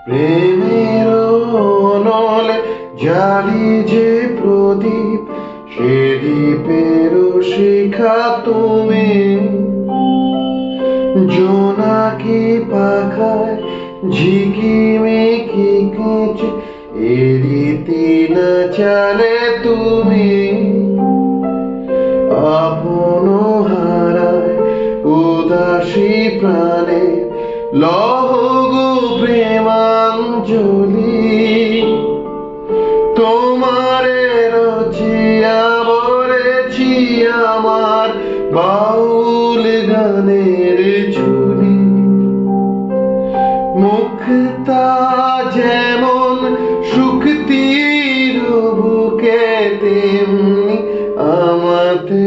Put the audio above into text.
প্রেমের নলে জালি যে প্রদীপ, সে দ্বীপের শিখা তুমি। জোনাকি পাখায় ঝিকিমিকি কেঁচে এরিতি না চালে তুমি। আপন হারায় উদাসী প্রাণে লহগো প্রেমাঞ্জলি। তোমারে রচিয়া বলেছি আমার বাউল গানের ঝুলি। মুক্তা যেমন শুকতির বুকে, তেমনি আমাতে